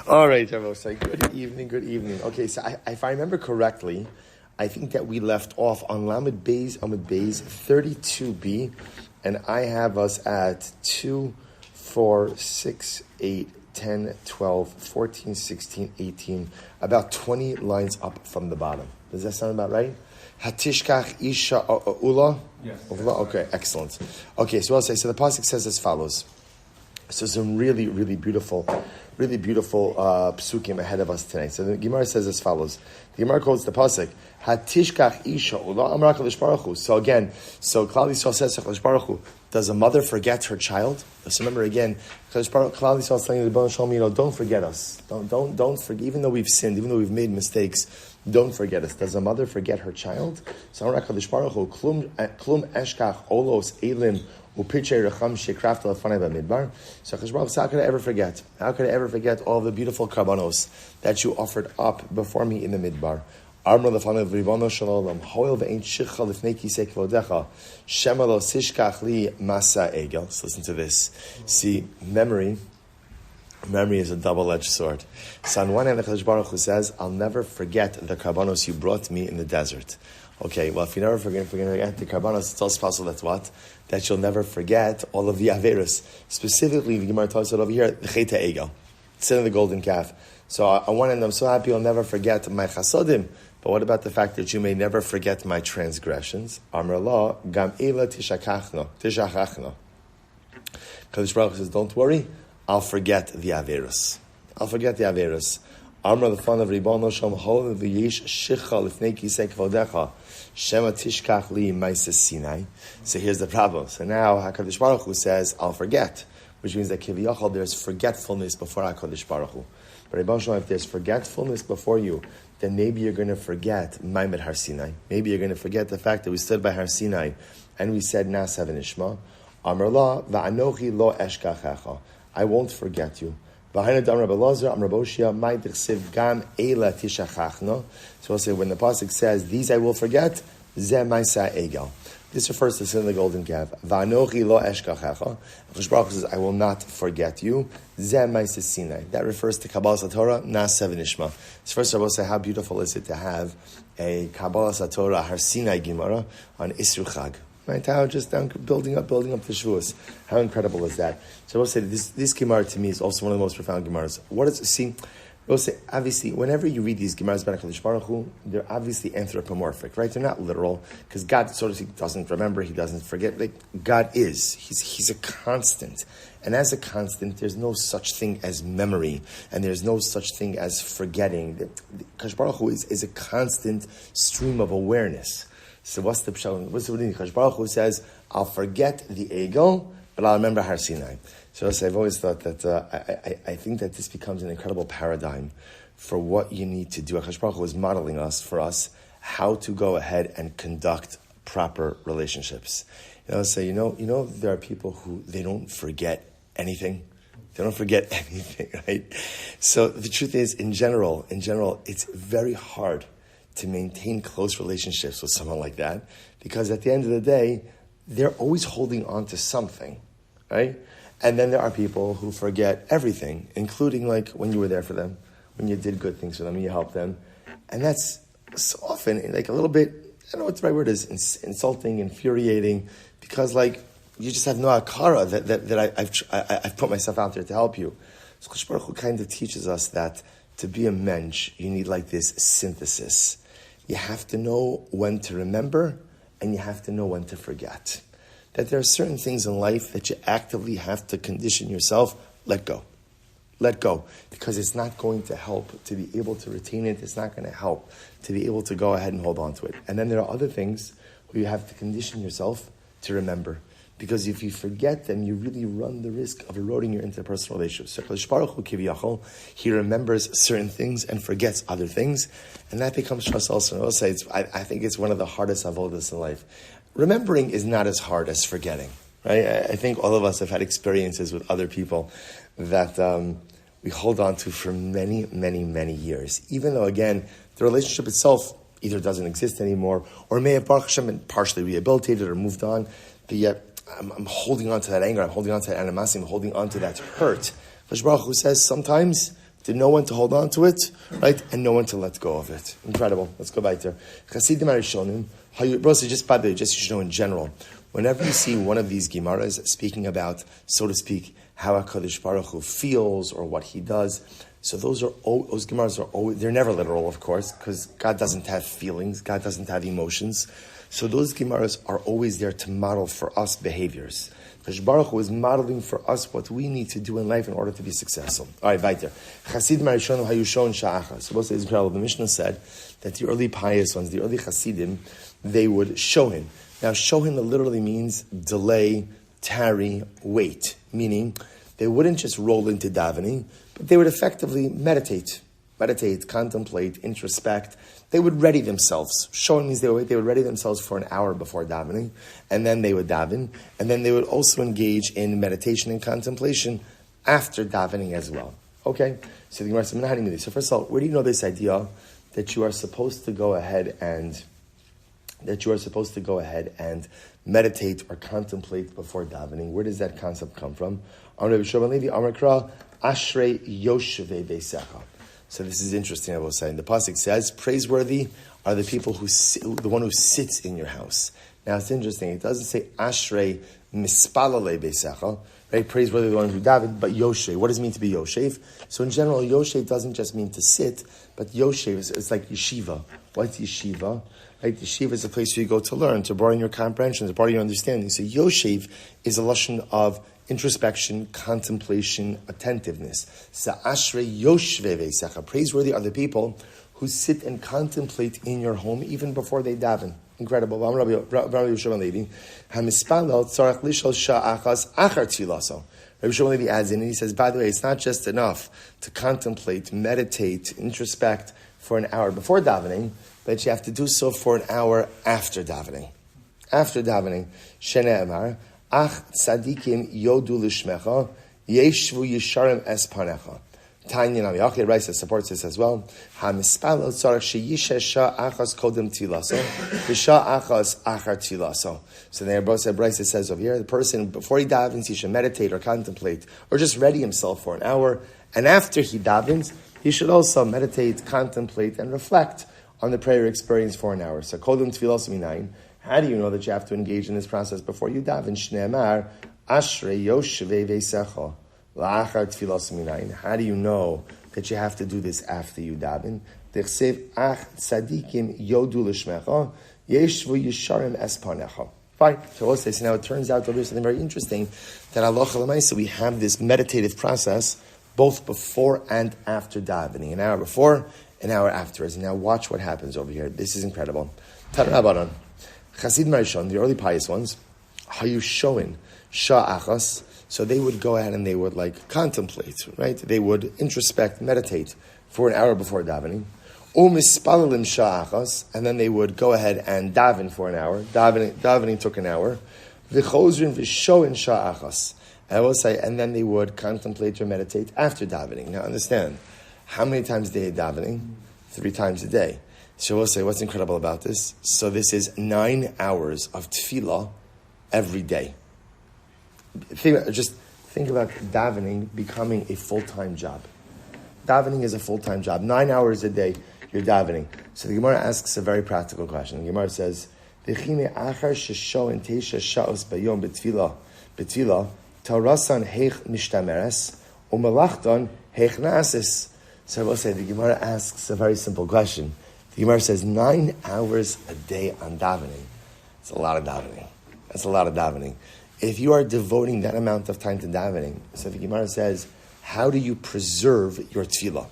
All right, Rabosai. Good evening. Okay, so if I remember correctly, I think that we left off on Amud Beis 32b, and I have us at 2, 4, 6, 8, 10, 12, 14, 16, 18, about 20 lines up from the bottom. Does that sound about right? Hatishkach Isha Ula? Yes. Okay, excellent. Okay, so I'll say, so the pasuk says as follows. So some really beautiful psukim ahead of us today. So the Gemara says as follows. The Gemara quotes the pasuk, Hatishkach Isha Ula Amar HaKadosh Baruch Hu. So again, Klal Yisrael says to HaKadosh Baruch Hu, does a mother forget her child? So remember again, Klal Yisrael is telling the Rebbeinu Shalom, don't forget us. Don't forget, even though we've sinned, even though we've made mistakes, don't forget us. Does a mother forget her child? So Amar HaKadosh Baruch Hu, Klum eshkach olos elim u'pirchei recham shekrafta lefanei b'midbar. So HaKadosh Baruch Hu, how could I ever forget? How could I ever forget all the beautiful karbanos that you offered up before me in the midbar? Amr lefanei v'ribono shalom hoil ve'ein shicha lifnei kisei kvodecha shema lo sishkach li masa egel. So listen to this. See, memory is a double-edged sword. So on one hand, the HaKadosh Baruch Hu says, I'll never forget the karbanos you brought me in the desert. Okay, well, if you never forget the karbanos, it's also possible that's what? That you'll never forget all of the averos. Specifically, the Gemara talks about over here, the cheta egel, sin of the golden calf. So on one hand, I'm so happy you'll never forget my chasodim. But what about the fact that you may never forget my transgressions? Amar Allah, gam ela tishachachno. HaKadosh Baruch Hu says, don't worry, I'll forget the Averos. Amr the fun of Ribono Shom Hol v'yesh shicha lifnei kisei kvodecha shema tishkach li ma'aseh Sinai. So here's the problem. So now HaKadosh Baruch Hu says, I'll forget, which means that kiviyachol there's forgetfulness before HaKadosh Baruch Hu. But Ribono Shom, if there's forgetfulness before you, then maybe you're going to forget Maimed Har Sinai. Maybe you're going to forget the fact that we stood by Har Sinai and we said Nasav and Ishma. Amr la va'anochi lo eshkachecha. I won't forget you. So we'll say when the pasuk says, these I will forget, zeh ma'aseh egel. This refers to sin of the golden calf. Va'anochi lo eshkachecha. HaKadosh Baruch Hu says, I will not forget you. Zeh ma'aseh Sinai. That refers to Kabbalah Satorah, Nasav Nishma. So first I will say, how beautiful is it to have a Kabbalah Satorah Har Sinai Gemara on Isru Chag. Right, how just down building up the Shavuos. How incredible is that? So I will say this Gemara to me is also one of the most profound Gemaras. I will say, obviously, whenever you read these Gemaras about HaKadosh Baruch Hu, they're obviously anthropomorphic, right? They're not literal, because God sort of doesn't remember, He doesn't forget. Like, God is. He's a constant. And as a constant, there's no such thing as memory, and there's no such thing as forgetting. HaKadosh Baruch Hu is a constant stream of awareness. So what's the pshat? What's the meaning? HaKadosh Baruch Hu says, I'll forget the egel, but I'll remember Har Sinai. So I've always thought that, I think that this becomes an incredible paradigm for what you need to do. HaKadosh Baruch Hu is modeling for us, how to go ahead and conduct proper relationships. There are people who, they don't forget anything. They don't forget anything, right? So the truth is, in general, it's very hard to maintain close relationships with someone like that, because at the end of the day, they're always holding on to something, right? And then there are people who forget everything, including like when you were there for them, when you did good things for them, and you helped them. And that's so often like a little bit, I don't know what the right word is, insulting, infuriating, because like you just have no akara that I've put myself out there to help you. So HaKadosh Baruch Hu kind of teaches us that to be a mensch, you need like this synthesis. You have to know when to remember, and you have to know when to forget. That there are certain things in life that you actively have to condition yourself, let go. Let go. Because it's not going to help to be able to retain it. It's not going to help to be able to go ahead and hold on to it. And then there are other things where you have to condition yourself to remember. Because if you forget them, you really run the risk of eroding your interpersonal relationships. So HaKadosh Baruch Hu Kiviyachol, He remembers certain things and forgets other things, and that becomes trust also. And I will say, I think it's one of the hardest avodas in life. Remembering is not as hard as forgetting, right? I think all of us have had experiences with other people that we hold on to for many, many, many years. Even though, again, the relationship itself either doesn't exist anymore, or may have Baruch Hashem been partially rehabilitated or moved on, but yet I'm holding on to that anger, I'm holding on to that animosity, I'm holding on to that hurt. HaKadosh Baruch Hu says sometimes to know when to hold on to it, right, and know when to let go of it. Incredible. Let's go back there. Chasidim Arishonim, just by the way, just so you know in general, whenever you see one of these Gemaras speaking about, so to speak, how HaKadosh Baruch Hu feels or what he does, so those Gemaras are always, they're never literal, of course, because God doesn't have feelings, God doesn't have emotions. So those Gemaras are always there to model for us behaviors. HaKadosh Baruch Hu is modeling for us what we need to do in life in order to be successful. All right, weiter. Chasidim Arishonim hayushon sha'achas. So, it's incredible. The Mishnah said that the early pious ones, the early Chasidim, they would shohin. Now, shohin literally means delay, tarry, wait. Meaning, they wouldn't just roll into davening, but they would effectively meditate, contemplate, introspect. They would ready themselves. Shohin means they would ready themselves for an hour before davening, and then they would daven, and then they would also engage in meditation and contemplation after davening as well. Okay? So the Gemara says, so first of all, where do you know this idea that you are supposed to go ahead and meditate or contemplate before davening? Where does that concept come from? Ashrei Yoshevei Beisecha. So this is interesting, I will say. And the pasuk says, praiseworthy are the people the one who sits in your house. Now it's interesting, it doesn't say Ashrei Mispalale Beisecha, right? Praiseworthy are the ones who daven, but Yoshev. What does it mean to be Yoshev? So in general, Yoshev doesn't just mean to sit, but Yoshev is like yeshiva. What's yeshiva? Right? Yeshiva is a place where you go to learn, to broaden your comprehension, to broaden your understanding. So Yoshev is a lashon of introspection, contemplation, attentiveness. Sa'ashrei yoshvei veisecha. Praiseworthy are the people who sit and contemplate in your home even before they daven. Incredible. Rabbi Yeshua Levi, hamispalel tzarach lishol sha'achas achar tfilaso. Rabbi Yeshua Levi adds in and he says, by the way, it's not just enough to contemplate, meditate, introspect for an hour before davening, but you have to do so for an hour after davening. After davening, Shene Emar, Ach tzadikim yodu lishmecha, yeshvu yisharim es panecha. Tanya Nami Achir Raisa supports this as well. HaMispalel tzarech sheyishe sha achas kodem tilaso, v'sha achas achar tilaso. So there, Raisa says over here, the person, before he davens, he should meditate or contemplate, or just ready himself for an hour. And after he davens, he should also meditate, contemplate, and reflect on the prayer experience for an hour. So kodem tilaso minayin. How do you know that you have to engage in this process before you daven? Shneimar, Ashrei Yoshevei Veisecha, La'achar Tfilas Minayin. How do you know that you have to do this after you daven? Dechsev Ach Tzadikim Yodu L'Shmecha, Yeshvu Yisharim Espanecha. Fine. So we'll say, so now it turns out that there's something very interesting, that halacha l'maisa, we have this meditative process both before and after davening. An hour before, an hour afterwards. And now watch what happens over here. This is incredible. Tanrabanan. Chasidim Arishon, the early pious ones, hayushoin sha'achas. So they would go ahead and they would contemplate, right? They would introspect, meditate for an hour before davening. Umispalalim sha'achas, and then they would go ahead and daven for an hour. Davening took an hour. V'chozrin v'shoin sha'achas. I will say, and then they would contemplate or meditate after davening. Now understand, how many times a day are davening? 3 times a day. So we'll say, what's incredible about this? So this is 9 hours of tefillah every day. Think about davening becoming a full-time job. Davening is a full-time job. 9 hours a day, you're davening. So the Gemara asks a very practical question. The Gemara says, "V'chine achar shesho and teisha sha'os bayom betfila tarasan heich mishtameres umalachton heich naasis." So I will say, the Gemara asks a very simple question. The Gemara says 9 hours a day on davening. It's a lot of davening. That's a lot of davening. If you are devoting that amount of time to davening, so the Gemara says, how do you preserve your tefillah?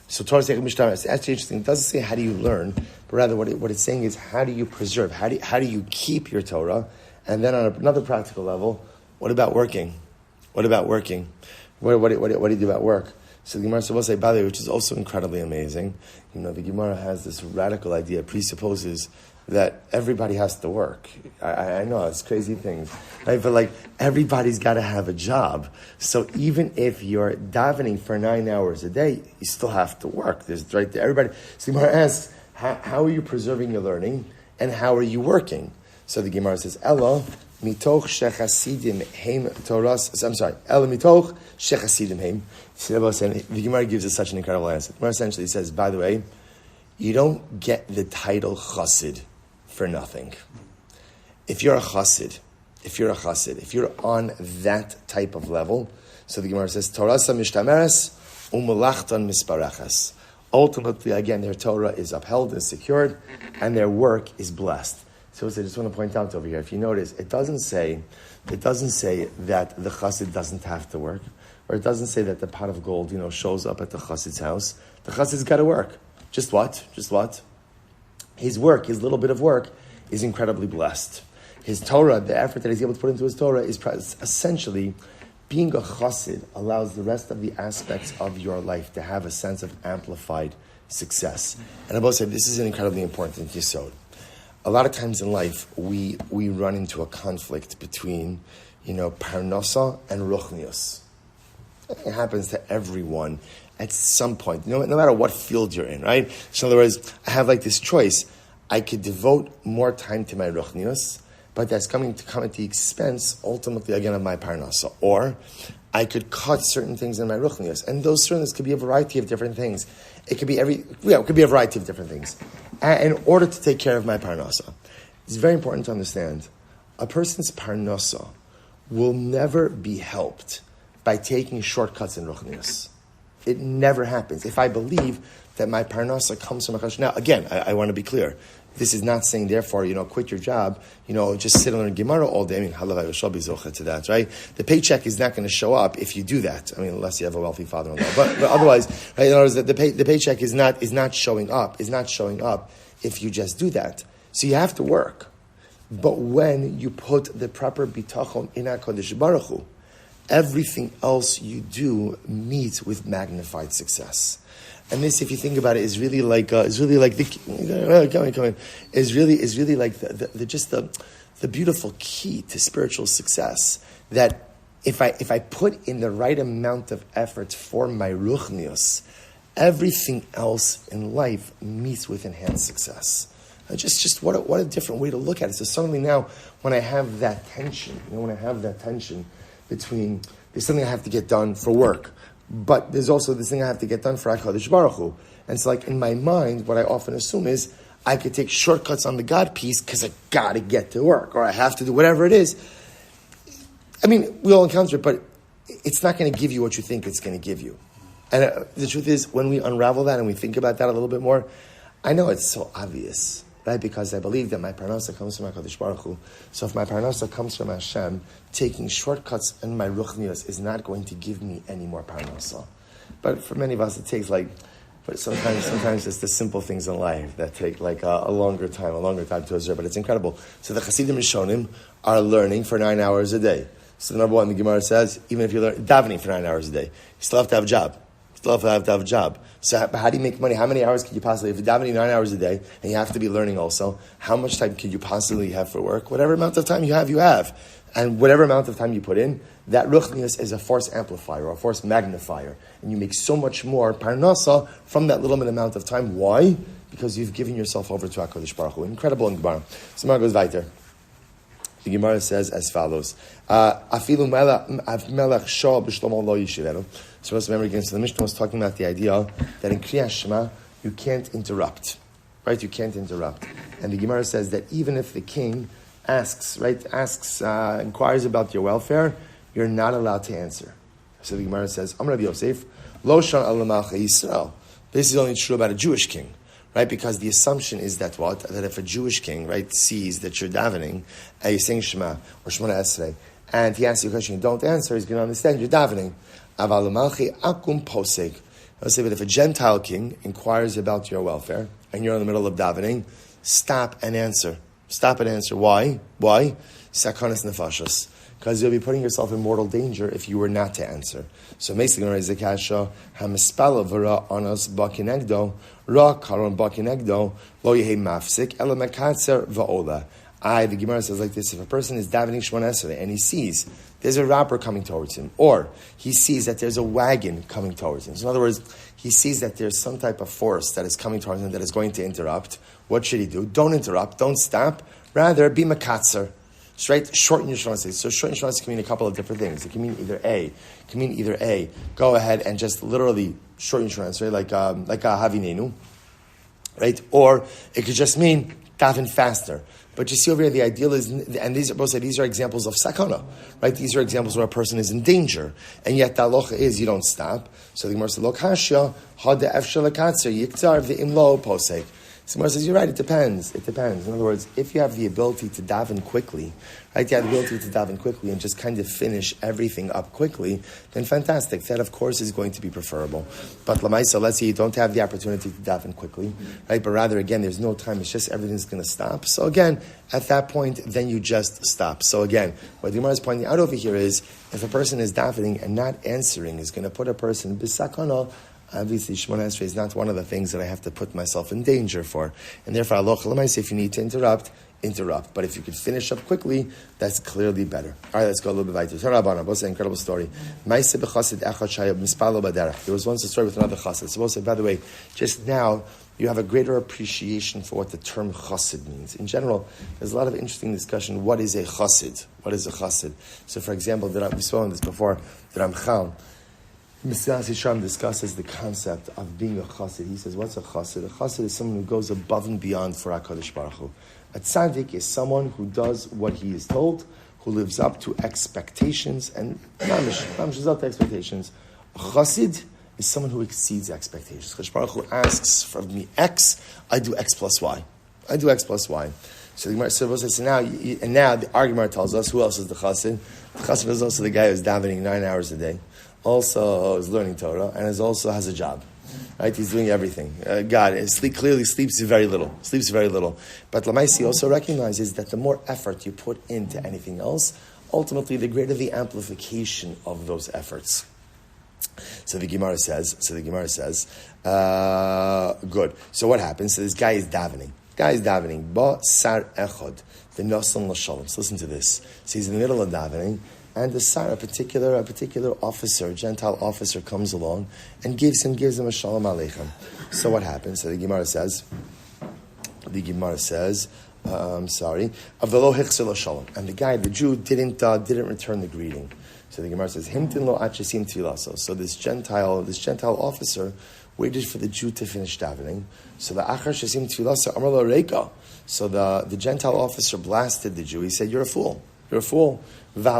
So Torah says, it's actually interesting. It doesn't say how do you learn, but rather what it's saying is how do you preserve? How do you keep your Torah? And then on another practical level, what about working? What do you do about work? So the Gemara will say, by the way, which is also incredibly amazing, the Gemara has this radical idea, presupposes that everybody has to work. I know, it's crazy things, right? But everybody's got to have a job. So even if you're davening for 9 hours a day, you still have to work. There's right there, everybody. So the Gemara asks, how are you preserving your learning, and how are you working? So the Gemara says, Ella, mitoch shechasidim heim toras. I'm sorry, el mitoch shechasidim heim. The Gemara gives us such an incredible answer. The Gemara essentially says, by the way, you don't get the title chassid for nothing. If you're a chassid, if you're on that type of level, so the Gemara says, Torasa mishtameres u'melachtan misparachas. Ultimately, again, their Torah is upheld and secured, and their work is blessed. So I just want to point out over here, if you notice, it doesn't say that the chassid doesn't have to work, or it doesn't say that the pot of gold, shows up at the chassid's house. The chassid's got to work. Just what? His work, his little bit of work, is incredibly blessed. His Torah, the effort that he's able to put into his Torah is essentially being a chassid allows the rest of the aspects of your life to have a sense of amplified success. And I both say this is an incredibly important yesod. A lot of times in life, we run into a conflict between, parnasa and ruchnius. It happens to everyone at some point, no matter what field you're in, right? So in other words, I have like this choice. I could devote more time to my ruchnius, but that's going to come at the expense, ultimately, again, of my parnasa. Or I could cut certain things in my ruchnius. And those certain things could be a variety of different things. It could be it could be a variety of different things. And in order to take care of my parnasa, it's very important to understand, a person's parnasa will never be helped by taking shortcuts in ruchnius. It never happens. If I believe that my parnasa comes from a chashuv. Now, again, I want to be clear. This is not saying, therefore, quit your job, just sit and learn Gemara all day. I mean, halavai shall be zocha to that, right? The paycheck is not going to show up if you do that. I mean, unless you have a wealthy father-in-law. But otherwise, right, in other words, the paycheck is not showing up if you just do that. So you have to work. But when you put the proper bitachon in HaKadosh Baruch Hu, everything else you do meets with magnified success. And this, if you think about it, is really like the beautiful key to spiritual success. That if I put in the right amount of effort for my ruchnius, everything else in life meets with enhanced success. Just what a different way to look at it. So suddenly now, when I have that tension, between there's something I have to get done for work, but there's also this thing I have to get done for HaKadosh Baruch Hu. And so in my mind, what I often assume is I could take shortcuts on the God piece because I got to get to work, or I have to do whatever it is. I mean, we all encounter it, but it's not going to give you what you think it's going to give you. And the truth is, when we unravel that and we think about that a little bit more, I know it's so obvious, right? Because I believe that my parnasa comes from HaKadosh Baruch Hu. So if my parnasa comes from Hashem, taking shortcuts in my ruchnius is not going to give me any more parnasa. But for many of us, it takes but sometimes it's the simple things in life that take a longer time to observe. But it's incredible. So the Chassidim Rishonim are learning for 9 hours a day. So number one, the Gemara says, even if you're davening for 9 hours a day, you still have to have a job. So how do you make money? How many hours could you possibly, if you're davening 9 hours a day, and you have to be learning also, how much time could you possibly have for work? Whatever amount of time you have. And whatever amount of time you put in, that ruchnius is a force amplifier, or a force magnifier. And you make so much more parnasa from that little amount of time. Why? Because you've given yourself over to HaKadosh Baruch Hu. Incredible in Gemara. So Gemara goes weiter. The Gemara says as follows. Afilu melech shah b'shlomo lo yishivenu. So let's remember again, so the Mishnah was talking about the idea that in Kriyas Shema, you can't interrupt. Right? You can't interrupt. And the Gemara says that even if the king inquires about your welfare, you're not allowed to answer. So the Gemara says, I'm Rabbi Yosef, lo shan al malchei Yisrael. This is only true about a Jewish king. Right, because the assumption is that that if a Jewish king, right, sees that you're davening, and you're saying Shema or Shemona Esrei, and he asks you a question, you don't answer, he's going to understand you're davening. Aval malchi akum poseg. Let's say that if a Gentile king inquires about your welfare and you're in the middle of davening, stop and answer. Stop and answer. Why? Sakanas nefashos. Because you'll be putting yourself in mortal danger if you were not to answer. So basically, when I kasha hamispala v'ra anos bakinegdo ra karon bakinegdo lo yehi mafsik ela mekatzer va'ola. The Gemara says like this: if a person is davening Shemona Esrei and he sees there's a robber coming towards him, or he sees that there's a wagon coming towards him. So in other words, he sees that there's some type of force that is coming towards him that is going to interrupt. What should he do? Don't interrupt. Don't stop. Rather, be makatzer. So, right, shorten your shvanase. So shorten your shvanase can mean a couple of different things. It can mean either A, go ahead and just literally shorten your shvanase, right? Like a havinenu, right? Or it could just mean daven faster. But you see over here, the ideal is, and these are examples of sakana, right? These are examples where a person is in danger, and yet the halacha is you don't stop. So the Gemara says, "Lo kashya hada efshel lekatzer yiktar v'imlo posek." So Gemara says, "You're right. It depends. It depends. In other words, if you have the ability to daven quickly, right? You have the ability to daven quickly and just kind of finish everything up quickly, then fantastic. That, of course, is going to be preferable. But lamaisa, let's say you don't have the opportunity to daven quickly, right? But rather, again, there's no time. It's just everything's going to stop. So again, at that point, then you just stop. So again, what the Gemara is pointing out over here is if a person is davening and not answering is going to put a person bisakana. Obviously, Shemona Esrei is not one of the things that I have to put myself in danger for. And therefore, if you need to interrupt. But if you could finish up quickly, that's clearly better. All right, let's go a little bit weiter. What's an incredible story? There was once a story with another chassid. So, by the way, just now, you have a greater appreciation for what the term chassid means. In general, there's a lot of interesting discussion. What is a chassid? What is a chassid? So, for example, we've spoken this before, the Ramchal, Mesilas Yesharim discusses the concept of being a chassid. He says, what's a chassid? A chassid is someone who goes above and beyond for HaKadosh Baruch Hu. A tzaddik is someone who does what he is told, who lives up to expectations, and mamish lives up to expectations. A chassid is someone who exceeds expectations. HaKadosh Baruch Hu asks from me X, I do X plus Y. I do X plus Y. So the Gemara says, now the argument tells us, who else is the chassid? The chassid is also the guy who's davening 9 hours a day. Also is learning Torah, and also has a job. Right? He's doing everything. God clearly sleeps very little. But Lamaisi also recognizes that the more effort you put into anything else, ultimately the greater the amplification of those efforts. So the Gemara says, good. So what happens? So this guy is davening. Ba sar echad v'nosan l'shalom. So listen to this. So he's in the middle of davening, and the Sar, a particular officer, Gentile officer, comes along and gives him a shalom aleichem. So what happens? So the Gemara says, avelo hichsel shalom, and the Jew didn't return the greeting. So the Gemara says, himtin lo achesim tfilaso. So this Gentile officer waited for the Jew to finish davening. So the achar shesim tfilaso amar lo reika. So the Gentile officer blasted the Jew. He said, "You're a fool. You're a fool." It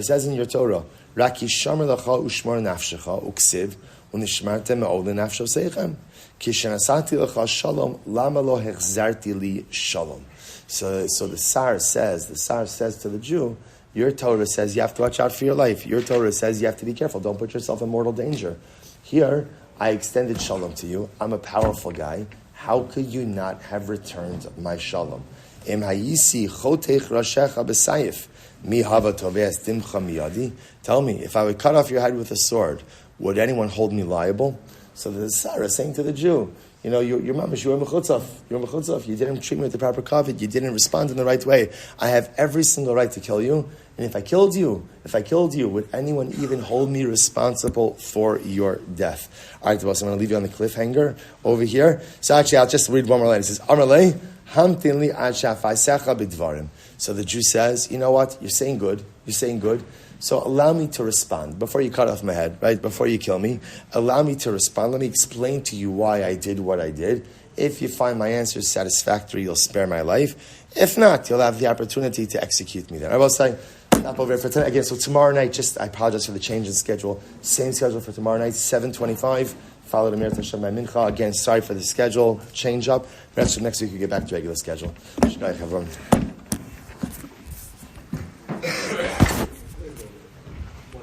says in your Torah, "Raki shamer lacha ushmor nafshecha uksiv unishmartem me'ol nafsho seichem kishenasati lacha shalom lama lo hechzarti li shalom." So the Sar says to the Jew, your Torah says you have to watch out for your life. Your Torah says you have to be careful. Don't put yourself in mortal danger. Here, I extended shalom to you. I'm a powerful guy. How could you not have returned my shalom? Tell me, if I would cut off your head with a sword, would anyone hold me liable? So the Sarah is saying to the Jew, your mamash, you're a mechutzaf. You didn't treat me with the proper kavod. You didn't respond in the right way. I have every single right to kill you. And if I killed you, would anyone even hold me responsible for your death? All right, boss, I'm going to leave you on the cliffhanger over here. So actually, I'll just read one more line. It says, Amalei, hamtin li ad shafaisecha bidvarim. So the Jew says, you know what? You're saying good. So allow me to respond. Before you cut off my head, right? Before you kill me, allow me to respond. Let me explain to you why I did what I did. If you find my answers satisfactory, you'll spare my life. If not, you'll have the opportunity to execute me there. I will say, stop over here for tonight. Again, so tomorrow night, I apologize for the change in schedule. Same schedule for tomorrow night, 7:25. Follow the Mir Tashem by Mincha. Again, sorry for the schedule change up. Rest of next week, we get back to regular schedule.